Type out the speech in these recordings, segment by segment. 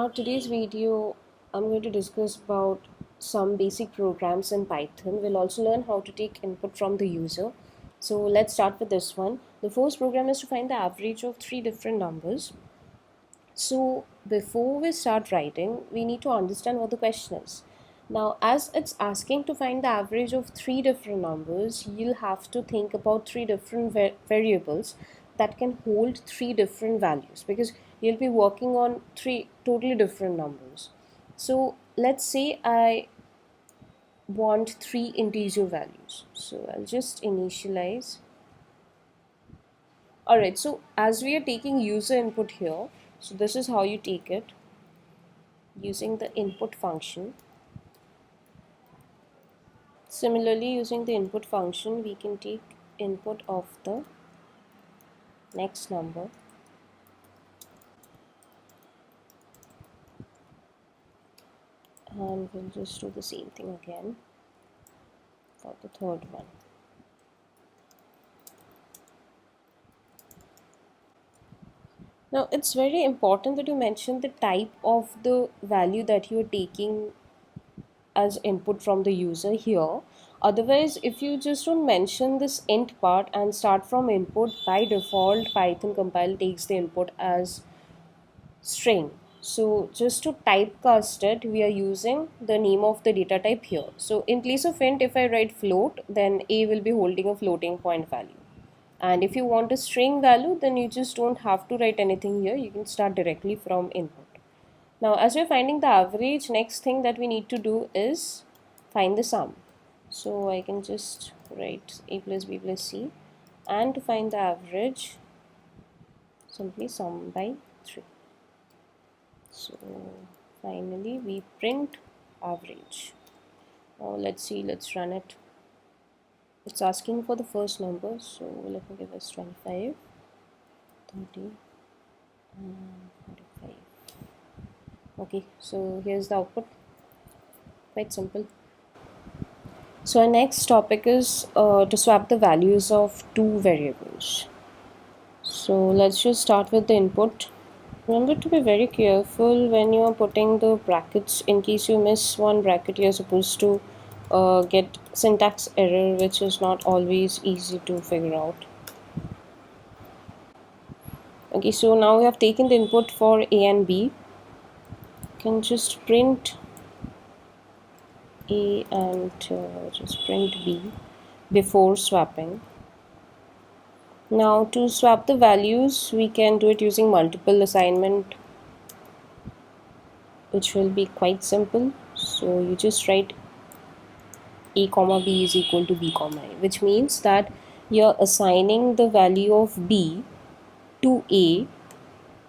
Today's video, I'm going to discuss about some basic programs in Python. We'll also learn how to take input from the user. So let's start with this one. The first program is to find the average of three different numbers. So before we start writing, we need to understand what the question is. Now, as it's asking to find the average of three different numbers, you'll have to think about three different variables that can hold three different values, because you'll be working on three totally different numbers. So let's say I want three integer values. So I'll just initialize. Alright, so as we are taking user input here, so this is how you take it using the input function. Similarly, using the input function, we can take input of the next number. And we'll just do the same thing again for the third one. Now, it's very important that you mention the type of the value that you're taking as input from the user here. Otherwise, if you just don't mention this int part and start from input, by default Python compile takes the input as string. So just to typecast it, we are using the name of the data type here. So in place of int, if I write float, then a will be holding a floating point value. And if you want a string value, then you just don't have to write anything here. You can start directly from input. Now, as we're finding the average, next thing that we need to do is find the sum. So I can just write a plus b plus c, and to find the average, simply sum by 3. So finally we print average. Now let's see, let's run it. It's asking for the first number, so let me give us 25, 30, and 45. Okay, so here's the output. Quite simple. So our next topic is to swap the values of two variables. So let's just start with the input. Remember to be very careful when you are putting the brackets. In case you miss one bracket, you're supposed to get syntax error, which is not always easy to figure out. Okay, so now we have taken the input for a and b. You can just print a and just print b before swapping. Now to swap the values, we can do it using multiple assignment, which will be quite simple. So you just write a comma b is equal to b comma a, which means that you're assigning the value of b to a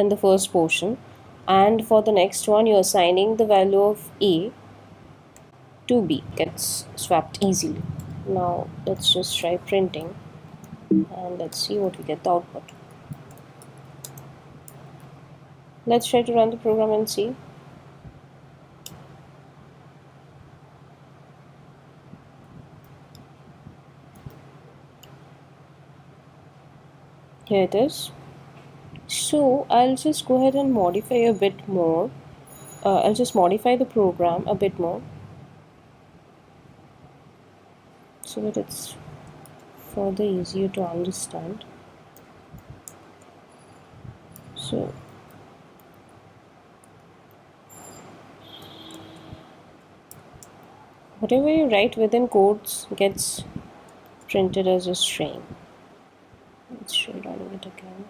in the first portion, and for the next one you're assigning the value of a to b. Gets swapped easily. Now let's just try printing and let's see what we get the output. Let's try to run the program and see. Here it is. So I'll just go ahead and modify a bit more. I'll just modify the program a bit more so that it's further easier to understand. So whatever you write within quotes gets printed as a string. Let's try running it again.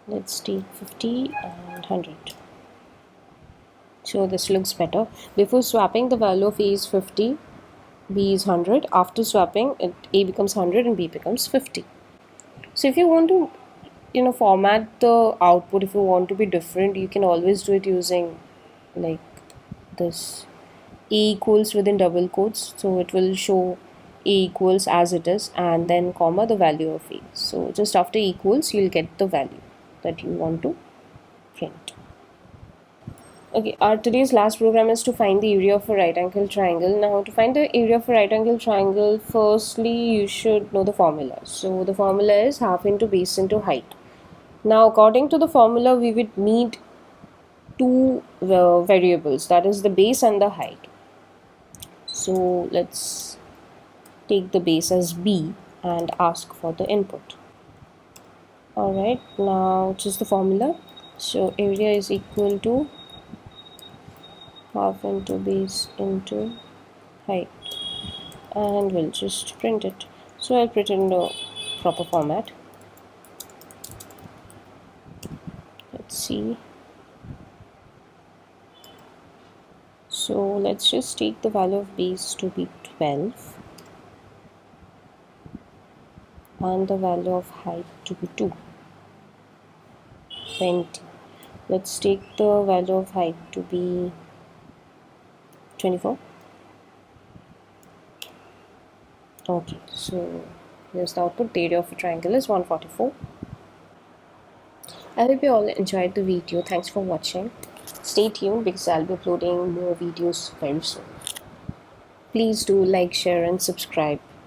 Let's take 50 and 100. So this looks better. Before swapping, the value of a is 50, b is 100. After swapping, a becomes 100 and b becomes 50. So if you want to format the output, if you want to be different, you can always do it using like this: a equals within double quotes, so it will show a equals as it is, and then comma the value of a. So just after equals, you'll get the value that you want to print. Okay, our today's last program is to find the area of a right angle triangle. Now to find the area of a right angle triangle, firstly you should know the formula. So the formula is half into base into height. Now, according to the formula, we would need two variables, that is the base and the height. So let's take the base as b and ask for the input. Alright, now just the formula. So area is equal to half into base into height, and we'll just print it. So I'll print it in the proper format. Let's see. So let's just take the value of base to be 12 and the value of height to be 20. Let's take the value of height to be 24. Okay, so here's the output. The area of a triangle is 144. I hope you all enjoyed the video. Thanks for watching. Stay tuned because I'll be uploading more videos very soon. Please do like, share and subscribe.